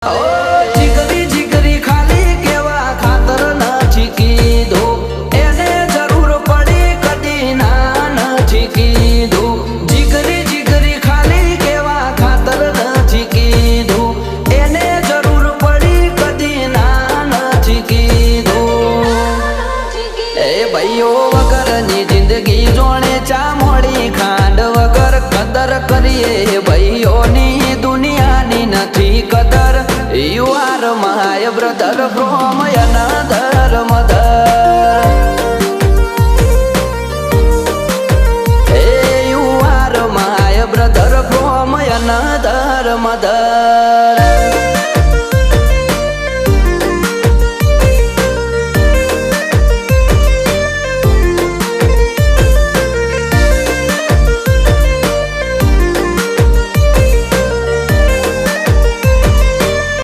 જીગરી જીગરી ખાલી કેવા ખાતર નથી કીધું, એને જરૂર પડી કદી ના નથી કીધું. જીગરી જીગરી ખાલી કેવા ખાતર નથી કીધું, એને જરૂર પડી કદી ના નથી કીધું. એ ભાઈઓ વગરની જિંદગી જોણે ચા મોડી ખાંડ વગર કદર કરીએ ભાઈઓની દુનિયાની નથી કદર. You are my brother.